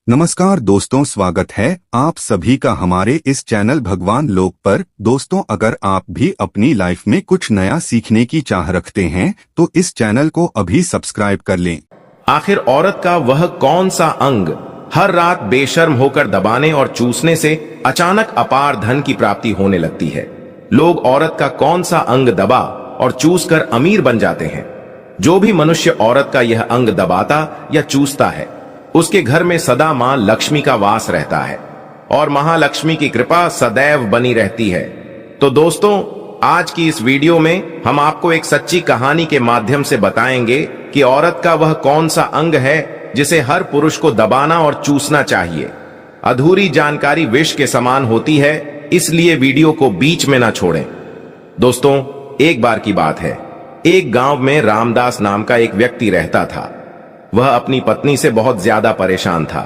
नमस्कार दोस्तों, स्वागत है आप सभी का हमारे इस चैनल भगवान लोक पर। दोस्तों, अगर आप भी अपनी लाइफ में कुछ नया सीखने की चाह रखते हैं तो इस चैनल को अभी सब्सक्राइब कर लें। आखिर औरत का वह कौन सा अंग हर रात बेशर्म होकर दबाने और चूसने से अचानक अपार धन की प्राप्ति होने लगती है? लोग औरत का कौन सा अंग दबा और चूस कर अमीर बन जाते हैं? जो भी मनुष्य औरत का यह अंग दबाता या चूसता है, उसके घर में सदा मां लक्ष्मी का वास रहता है और महालक्ष्मी की कृपा सदैव बनी रहती है। तो दोस्तों, आज की इस वीडियो में हम आपको एक सच्ची कहानी के माध्यम से बताएंगे कि औरत का वह कौन सा अंग है जिसे हर पुरुष को दबाना और चूसना चाहिए। अधूरी जानकारी विष के समान होती है, इसलिए वीडियो को बीच में ना छोड़ें। दोस्तों, एक बार की बात है, एक गांव में रामदास नाम का एक व्यक्ति रहता था। वह अपनी पत्नी से बहुत ज्यादा परेशान था,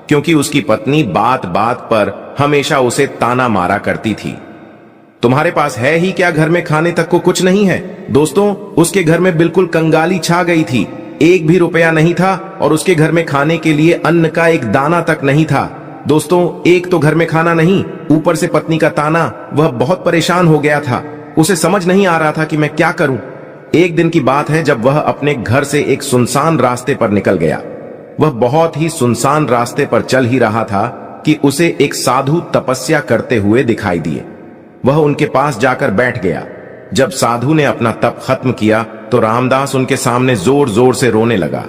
क्योंकि उसकी पत्नी बात बात पर हमेशा उसे ताना मारा करती थी। तुम्हारे पास है ही क्या, घर में खाने तक को कुछ नहीं है? दोस्तों, उसके घर में बिल्कुल कंगाली छा गई थी। एक भी रुपया नहीं था और उसके घर में खाने के लिए अन्न का एक दाना तक नहीं था। दोस्तों, एक तो घर में खाना नहीं, ऊपर से पत्नी का ताना। वह बहुत परेशान हो गया था। उसे समझ नहीं आ रहा था कि मैं क्या करूं। एक दिन की बात है जब वह अपने घर से एक सुनसान रास्ते पर निकल गया। वह बहुत ही सुनसान रास्ते पर चल ही रहा था कि उसे एक साधु तपस्या करते हुए दिखाई दिए। वह उनके पास जाकर बैठ गया। जब साधु ने अपना तप खत्म किया तो रामदास उनके सामने जोर जोर से रोने लगा।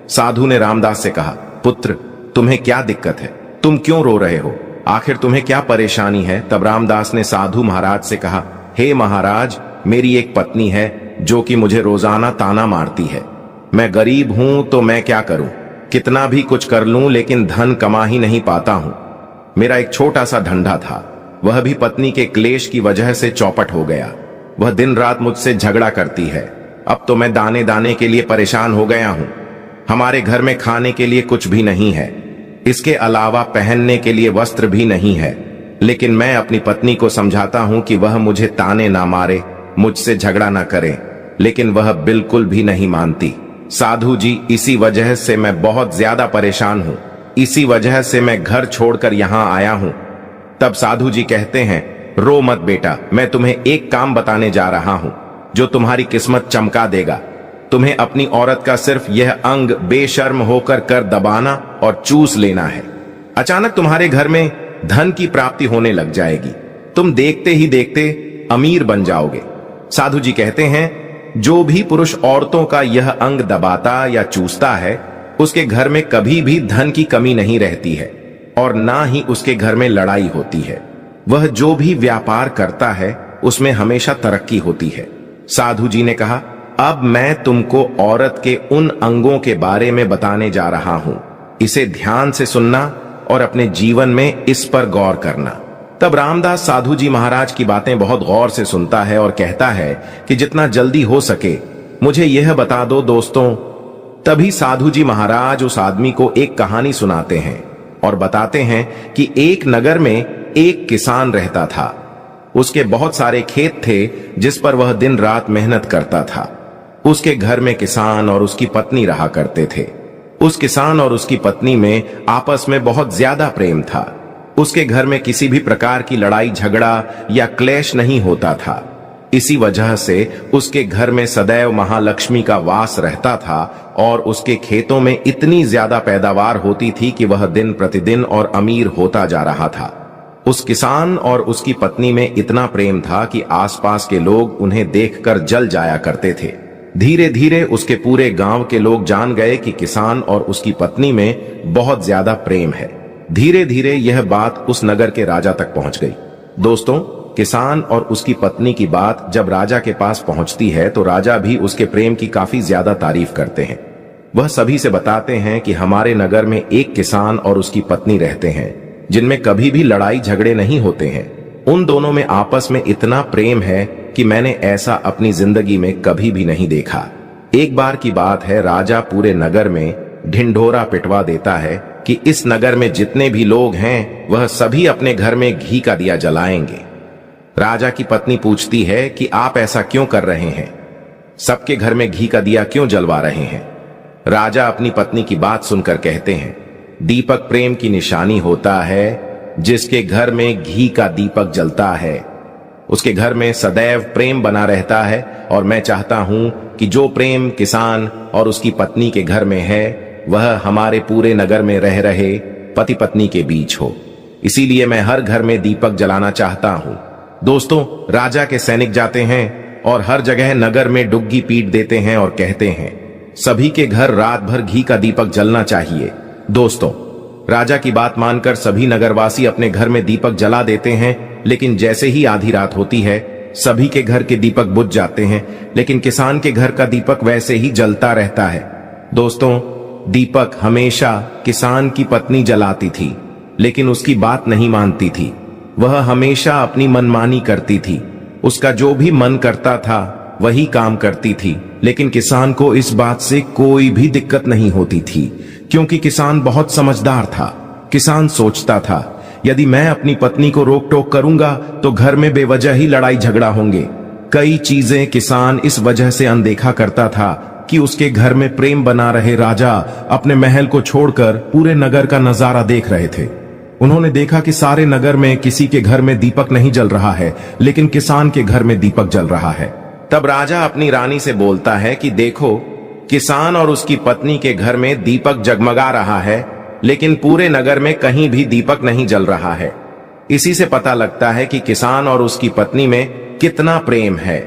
साधु ने रामदास से कहा, पुत्र, तुम्हें क्या दिक्कत है? तुम क्यों रो रहे हो? आखिर तुम्हें क्या परेशानी है? तब रामदास ने साधु महाराज से कहा, हे महाराज, मेरी एक पत्नी है जो कि मुझे रोजाना ताना मारती है। मैं गरीब हूं तो मैं क्या करूं? कितना भी कुछ कर लूं लेकिन धन कमा ही नहीं पाता हूं। मेरा एक छोटा सा धंधा था, वह भी पत्नी के क्लेश की वजह से चौपट हो गया। वह दिन रात मुझसे झगड़ा करती है। अब तो मैं दाने दाने के लिए परेशान हो गया हूं। हमारे घर में खाने के लिए कुछ भी नहीं है, इसके अलावा पहनने के लिए वस्त्र भी नहीं है। लेकिन मैं अपनी पत्नी को समझाता हूं कि वह मुझे ताने ना मारे, मुझसे झगड़ा ना करे, लेकिन वह बिल्कुल भी नहीं मानती। साधु जी, इसी वजह से मैं बहुत ज्यादा परेशान हूं। इसी वजह से मैं घर छोड़कर यहां आया हूं। तब साधु जी कहते हैं, रो मत बेटा, मैं तुम्हें एक काम बताने जा रहा हूं जो तुम्हारी किस्मत चमका देगा। तुम्हें अपनी औरत का सिर्फ यह अंग बेशर्म होकर कर दबाना और चूस लेना है। अचानक तुम्हारे घर में धन की प्राप्ति होने लग जाएगी। तुम देखते ही देखते अमीर बन जाओगे। साधु जी कहते हैं, जो भी पुरुष औरतों का यह अंग दबाता या चूसता है, उसके घर में कभी भी धन की कमी नहीं रहती है और ना ही उसके घर में लड़ाई होती है। वह जो भी व्यापार करता है उसमें हमेशा तरक्की होती है। साधु जी ने कहा, अब मैं तुमको औरत के उन अंगों के बारे में बताने जा रहा हूं। इसे ध्यान से सुनना और अपने जीवन में इस पर गौर करना। तब रामदास साधु जी महाराज की बातें बहुत गौर से सुनता है और कहता है कि जितना जल्दी हो सके मुझे यह बता दो दोस्तों। तभी साधु जी महाराज उस आदमी को एक कहानी सुनाते हैं और बताते हैं कि एक नगर में एक किसान रहता था। उसके बहुत सारे खेत थे जिस पर वह दिन रात मेहनत करता था। उसके घर में किसान और उसकी पत्नी रहा करते थे। उस किसान और उसकी पत्नी में आपस में बहुत ज्यादा प्रेम था। उसके घर में किसी भी प्रकार की लड़ाई झगड़ा या क्लेश नहीं होता था। इसी वजह से उसके घर में सदैव महालक्ष्मी का वास रहता था और उसके खेतों में इतनी ज्यादा पैदावार होती थी कि वह दिन प्रतिदिन और अमीर होता जा रहा था। उस किसान और उसकी पत्नी में इतना प्रेम था कि आसपास के लोग उन्हें देखकर जल जाया करते थे। धीरे धीरे उसके पूरे गांव के लोग जान गए कि किसान और उसकी पत्नी में बहुत ज्यादा प्रेम है। धीरे धीरे यह बात उस नगर के राजा तक पहुंच गई। दोस्तों, किसान और उसकी पत्नी की बात जब राजा के पास पहुंचती है तो राजा भी उसके प्रेम की काफी ज्यादा तारीफ करते हैं। वह सभी से बताते हैं कि हमारे नगर में एक किसान और उसकी पत्नी रहते हैं जिनमें कभी भी लड़ाई झगड़े नहीं होते हैं। उन दोनों में आपस में इतना प्रेम है कि मैंने ऐसा अपनी जिंदगी में कभी भी नहीं देखा। एक बार की बात है, राजा पूरे नगर में ढिंढोरा पिटवा देता है कि इस नगर में जितने भी लोग हैं वह सभी अपने घर में घी का दिया जलाएंगे। राजा की पत्नी पूछती है कि आप ऐसा क्यों कर रहे हैं? सबके घर में घी का दिया क्यों जलवा रहे हैं? राजा अपनी पत्नी की बात सुनकर कहते हैं, दीपक प्रेम की निशानी होता है। जिसके घर में घी का दीपक जलता है उसके घर में सदैव प्रेम बना रहता है। और मैं चाहता हूं कि जो प्रेम किसान और उसकी पत्नी के घर में है वह हमारे पूरे नगर में रह रहे पति पत्नी के बीच हो। इसीलिए मैं हर घर में दीपक जलाना चाहता हूं। दोस्तों, राजा के सैनिक जाते हैं और हर जगह नगर में डुग्गी पीट देते हैं और कहते हैं सभी के घर रात भर घी का दीपक जलना चाहिए। दोस्तों, राजा की बात मानकर सभी नगरवासी अपने घर में दीपक जला देते हैं, लेकिन जैसे ही आधी रात होती है सभी के घर के दीपक बुझ जाते हैं, लेकिन किसान के घर का दीपक वैसे ही जलता रहता है। दोस्तों, दीपक हमेशा किसान की पत्नी जलाती थी, लेकिन उसकी बात नहीं मानती थी। वह हमेशा अपनी मनमानी करती थी। उसका जो भी मन करता था वही काम करती थी, लेकिन किसान को इस बात से कोई भी दिक्कत नहीं होती थी, क्योंकि किसान बहुत समझदार था। किसान सोचता था यदि मैं अपनी पत्नी को रोक टोक करूंगा तो घर में बेवजह ही लड़ाई झगड़ा होंगे। कई चीजें किसान इस वजह से अनदेखा करता था कि उसके घर में प्रेम बना रहे राजा अपने महल को छोड़कर पूरे नगर का नजारा देख रहे थे। उन्होंने देखा कि सारे नगर में किसी के घर में दीपक नहीं जल रहा है, लेकिन किसान के घर में दीपक जल रहा है। तब राजा अपनी रानी से बोलता है कि देखो, किसान और उसकी पत्नी के घर में दीपक जगमगा रहा है, लेकिन पूरे नगर में कहीं भी दीपक नहीं जल रहा है। इसी से पता लगता है कि किसान और उसकी पत्नी में कितना प्रेम है।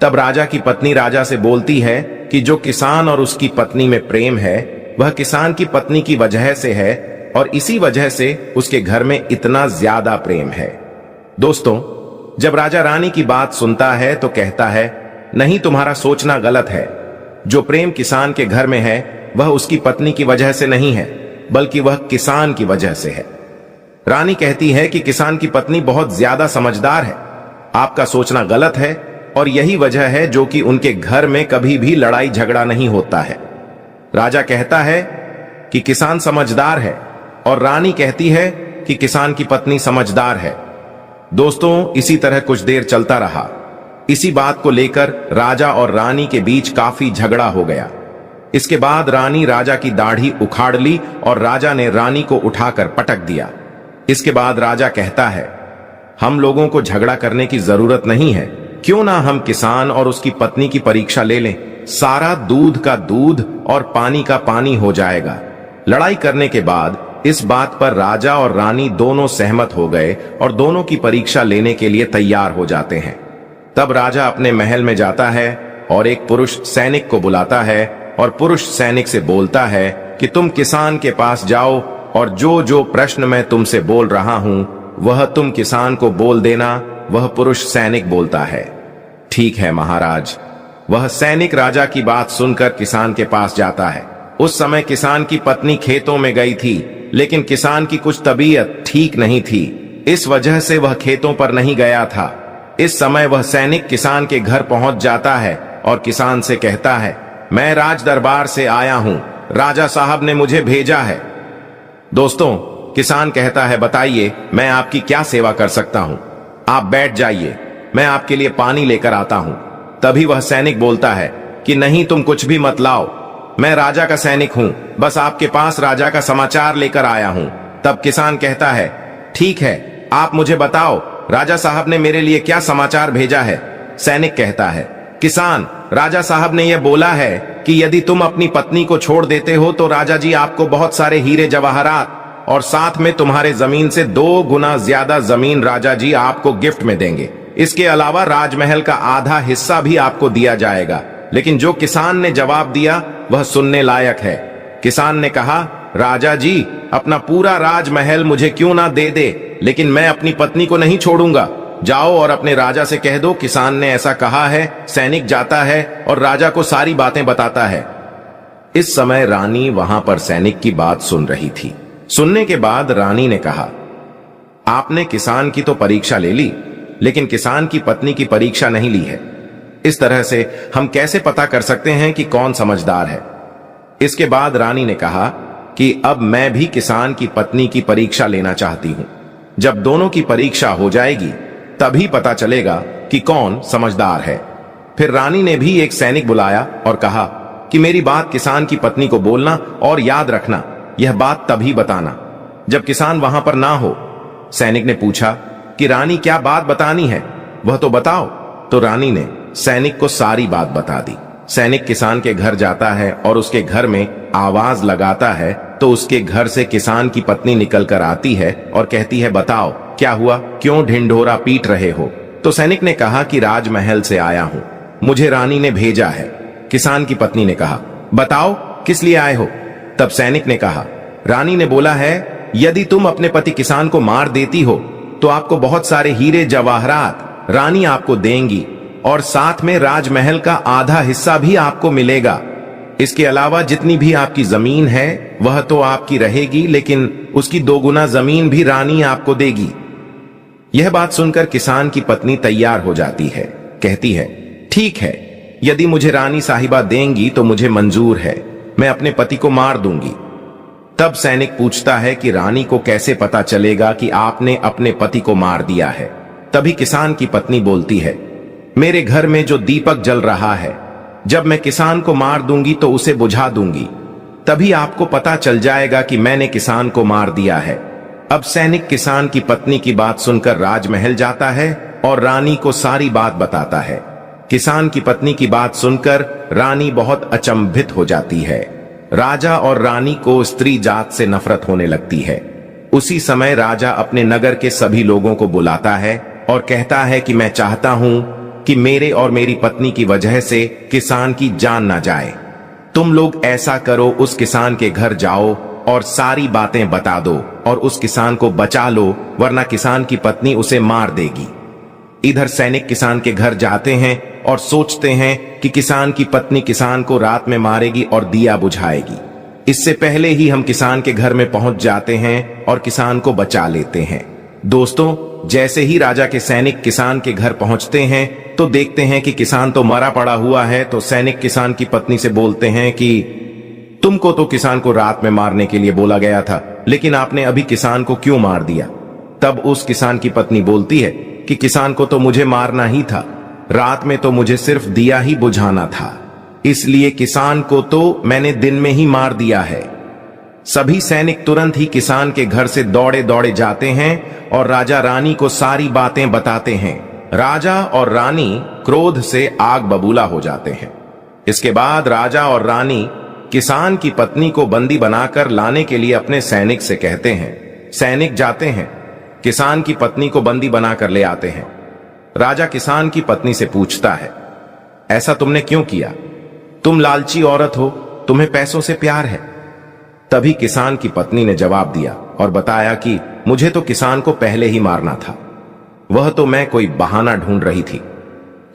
तब राजा की पत्नी राजा से बोलती है कि जो किसान और उसकी पत्नी में प्रेम है वह किसान की पत्नी की वजह से है, और इसी वजह से उसके घर में इतना ज्यादा प्रेम है। दोस्तों, जब राजा रानी की बात सुनता है तो कहता है नहीं, तुम्हारा सोचना गलत है। जो प्रेम किसान के घर में है वह उसकी पत्नी की वजह से नहीं है, बल्कि वह किसान की वजह से है। रानी कहती है कि किसान की पत्नी बहुत ज्यादा समझदार है। आपका सोचना गलत है, और यही वजह है जो कि उनके घर में कभी भी लड़ाई झगड़ा नहीं होता है। राजा कहता है कि किसान समझदार है, और रानी कहती है कि किसान की पत्नी समझदार है। दोस्तों, इसी तरह कुछ देर चलता रहा। इसी बात को लेकर राजा और रानी के बीच काफी झगड़ा हो गया। इसके बाद रानी राजा की दाढ़ी उखाड़ ली और राजा ने रानी को उठाकर पटक दिया। इसके बाद राजा कहता है हम लोगों को झगड़ा करने की जरूरत नहीं है, क्यों ना हम किसान और उसकी पत्नी की परीक्षा ले लें। सारा दूध का दूध और पानी का पानी हो जाएगा। लड़ाई करने के बाद इस बात पर राजा और रानी दोनों सहमत हो गए और दोनों की परीक्षा लेने के लिए तैयार हो जाते हैं। तब राजा अपने महल में जाता है और एक पुरुष सैनिक को बुलाता है और पुरुष सैनिक से बोलता है कि तुम किसान के पास जाओ और जो जो प्रश्न मैं तुमसे बोल रहा हूं वह तुम किसान को बोल देना। वह पुरुष सैनिक बोलता है ठीक है महाराज। वह सैनिक राजा की बात सुनकर किसान के पास जाता है। उस समय किसान की पत्नी खेतों में गई थी, लेकिन किसान की कुछ तबीयत ठीक नहीं थी, इस वजह से वह खेतों पर नहीं गया था। इस समय वह सैनिक किसान के घर पहुंच जाता है और किसान से कहता है मैं राज दरबार से आया हूं, राजा साहब ने मुझे भेजा है। दोस्तों, किसान कहता है बताइए मैं आपकी क्या सेवा कर सकता हूं। आप बैठ जाइए, मैं आपके लिए पानी लेकर आता हूं। तभी वह सैनिक बोलता है कि नहीं, तुम कुछ भी मत लाओ, मैं राजा का सैनिक हूं, बस आपके पास राजा का समाचार लेकर आया हूं। तब किसान कहता है ठीक है, आप मुझे बताओ राजा साहब ने मेरे लिए क्या समाचार भेजा है। सैनिक कहता है किसान, राजा साहब ने यह बोला है कि यदि तुम अपनी पत्नी को छोड़ देते हो तो राजा जी आपको बहुत सारे हीरे जवाहरात और साथ में तुम्हारे जमीन से 2 गुना ज्यादा जमीन राजा जी आपको गिफ्ट में देंगे। इसके अलावा राजमहल का आधा हिस्सा भी आपको दिया जाएगा। लेकिन जो किसान ने जवाब दिया वह सुनने लायक है। किसान ने कहा राजा जी अपना पूरा राजमहल मुझे क्यों ना दे दे, लेकिन मैं अपनी पत्नी को नहीं छोड़ूंगा। जाओ और अपने राजा से कह दो किसान ने ऐसा कहा है। सैनिक जाता है और राजा को सारी बातें बताता है। इस समय रानी वहां पर सैनिक की बात सुन रही थी। सुनने के बाद रानी ने कहा आपने किसान की तो परीक्षा ले ली, लेकिन किसान की पत्नी की परीक्षा नहीं ली है। इस तरह से हम कैसे पता कर सकते हैं कि कौन समझदार है। इसके बाद रानी ने कहा कि अब मैं भी किसान की पत्नी की परीक्षा लेना चाहती हूं। जब दोनों की परीक्षा हो जाएगी तभी पता चलेगा कि कौन समझदार है। फिर रानी ने भी एक सैनिक बुलाया और कहा कि मेरी बात किसान की पत्नी को बोलना, और याद रखना यह बात तभी बताना जब किसान वहां पर ना हो। सैनिक ने पूछा कि रानी क्या बात बतानी है, वह तो बताओ। तो रानी ने सैनिक को सारी बात बता दी। सैनिक किसान के घर जाता है और उसके घर में आवाज लगाता है तो उसके घर से किसान की पत्नी निकल कर आती है और कहती है, बताओ क्या हुआ, क्यों ढिंढोरा पीट रहे हो। तो सैनिक ने कहा कि राजमहल से आया हूं, मुझे रानी ने भेजा है। किसान की पत्नी ने कहा, बताओ किस लिए आए हो। तब सैनिक ने कहा, रानी ने बोला है यदि तुम अपने पति किसान को मार देती हो तो आपको बहुत सारे हीरे जवाहरात रानी आपको देंगी और साथ में राजमहल का आधा हिस्सा भी आपको मिलेगा। इसके अलावा जितनी भी आपकी जमीन है वह तो आपकी रहेगी, लेकिन उसकी 2 गुना जमीन भी रानी आपको देगी। यह बात सुनकर किसान की पत्नी तैयार हो जाती है, कहती है, ठीक है, यदि मुझे रानी साहिबा देंगी तो मुझे मंजूर है, मैं अपने पति को मार दूंगी। तब सैनिक पूछता है कि रानी को कैसे पता चलेगा कि आपने अपने पति को मार दिया है। तभी किसान की पत्नी बोलती है, मेरे घर में जो दीपक जल रहा है, जब मैं किसान को मार दूंगी तो उसे बुझा दूंगी, तभी आपको पता चल जाएगा कि मैंने किसान को मार दिया है। अब सैनिक किसान की पत्नी की बात सुनकर राजमहल जाता है और रानी को सारी बात बताता है। किसान की पत्नी की बात सुनकर रानी बहुत अचंभित हो जाती है। राजा और रानी को स्त्री जात से नफरत होने लगती है। उसी समय राजा अपने नगर के सभी लोगों को बुलाता है और कहता है कि मैं चाहता हूं कि मेरे और मेरी पत्नी की वजह से किसान की जान ना जाए। तुम लोग ऐसा करो, उस किसान के घर जाओ और सारी बातें बता दो और उस किसान को बचा लो, वरना किसान की पत्नी उसे मार देगी। इधर सैनिक किसान के घर जाते हैं और सोचते हैं कि किसान की पत्नी किसान को रात में मारेगी और दिया बुझाएगी। इससे पहले ही हम किसान के घर में पहुंच जाते हैं और किसान को बचा लेते हैं। दोस्तों, जैसे ही राजा के सैनिक किसान के घर पहुंचते हैं तो देखते हैं कि किसान तो मरा पड़ा हुआ है। तो सैनिक किसान की पत्नी से बोलते हैं कि तुमको तो किसान को रात में मारने के लिए बोला गया था, लेकिन आपने अभी किसान को क्यों मार दिया। तब उस किसान की पत्नी बोलती है कि किसान को तो मुझे मारना ही था, रात में तो मुझे सिर्फ दिया ही बुझाना था, इसलिए किसान को तो मैंने दिन में ही मार दिया है। सभी सैनिक तुरंत ही किसान के घर से दौड़े दौड़े जाते हैं और राजा रानी को सारी बातें बताते हैं। राजा और रानी क्रोध से आग बबूला हो जाते हैं। इसके बाद राजा और रानी किसान की पत्नी को बंदी बनाकर लाने के लिए अपने सैनिक से कहते हैं। सैनिक जाते हैं, किसान की पत्नी को बंदी बनाकर ले आते हैं। राजा किसान की पत्नी से पूछता है, ऐसा तुमने क्यों किया? तुम लालची औरत हो, तुम्हें पैसों से प्यार है। तभी किसान की पत्नी ने जवाब दिया और बताया कि मुझे तो किसान को पहले ही मारना था, वह तो मैं कोई बहाना ढूंढ रही थी,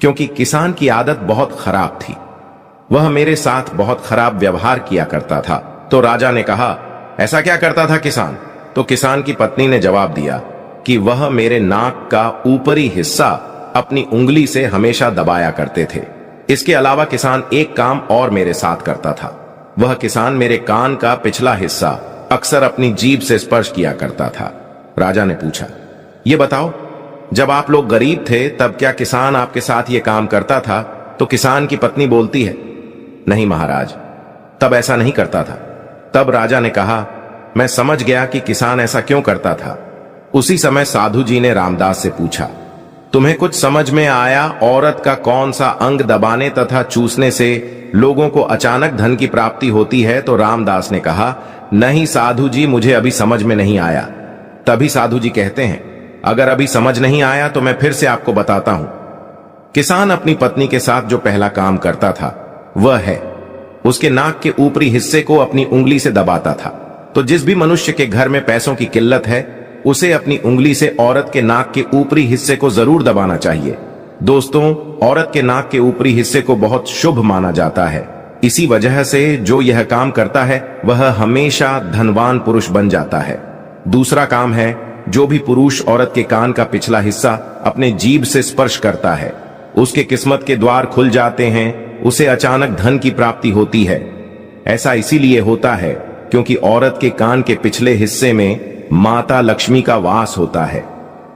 क्योंकि किसान की आदत बहुत खराब थी, वह मेरे साथ बहुत खराब व्यवहार किया करता था। तो राजा ने कहा, ऐसा क्या करता था किसान? तो किसान की पत्नी ने जवाब दिया कि वह मेरे नाक का ऊपरी हिस्सा अपनी उंगली से हमेशा दबाया करते थे। इसके अलावा किसान एक काम और मेरे साथ करता था, वह किसान मेरे कान का पिछला हिस्सा अक्सर अपनी जीभ से स्पर्श किया करता था। राजा ने पूछा, यह बताओ, जब आप लोग गरीब थे तब क्या किसान आपके साथ यह काम करता था? तो किसान की पत्नी बोलती है, नहीं महाराज, तब ऐसा नहीं करता था। तब राजा ने कहा, मैं समझ गया कि किसान ऐसा क्यों करता था। उसी समय साधु जी ने रामदास से पूछा, तुम्हें कुछ समझ में आया औरत का कौन सा अंग दबाने तथा चूसने से लोगों को अचानक धन की प्राप्ति होती है? तो रामदास ने कहा, नहीं साधु जी, मुझे अभी समझ में नहीं आया। तभी साधु जी कहते हैं, अगर अभी समझ नहीं आया तो मैं फिर से आपको बताता हूं। किसान अपनी पत्नी के साथ जो पहला काम करता था वह है उसके नाक के ऊपरी हिस्से को अपनी उंगली से दबाता था। तो जिस भी मनुष्य के घर में पैसों की किल्लत है उसे अपनी उंगली से औरत के नाक के ऊपरी हिस्से को जरूर दबाना चाहिए। दोस्तों, औरत के नाक के ऊपरी हिस्से को बहुत शुभ माना जाता है। इसी वजह से जो यह काम करता है वह हमेशा धनवान पुरुष बन जाता है। दूसरा काम है, जो भी पुरुष औरत के कान का पिछला हिस्सा अपने जीभ से स्पर्श करता है उसके किस्मत के द्वार खुल जाते हैं, उसे अचानक धन की प्राप्ति होती है। ऐसा इसीलिए होता है क्योंकि औरत के कान के पिछले हिस्से में माता लक्ष्मी का वास होता है।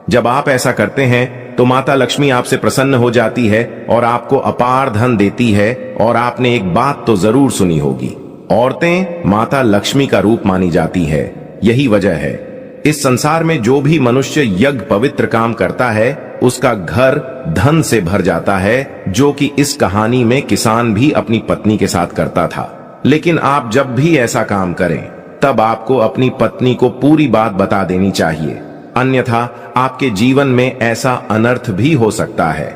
जब आप ऐसा करते हैं तो माता लक्ष्मी आपसे प्रसन्न हो जाती है और आपको अपार धन देती है। और आपने एक बात तो जरूर सुनी होगी, औरतें माता लक्ष्मी का रूप मानी जाती है। यही वजह है इस संसार में जो भी मनुष्य यज्ञ पवित्र काम करता है उसका घर धन से भर जाता है, जो कि इस कहानी में किसान भी अपनी पत्नी के साथ करता था। लेकिन आप जब भी ऐसा काम करें तब आपको अपनी पत्नी को पूरी बात बता देनी चाहिए, अन्यथा आपके जीवन में ऐसा अनर्थ भी हो सकता है।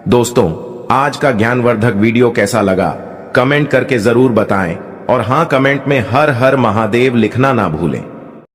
दोस्तों, आज का ज्ञानवर्धक वीडियो कैसा लगा कमेंट करके जरूर बताएं और हाँ, कमेंट में हर हर महादेव लिखना ना भूलें।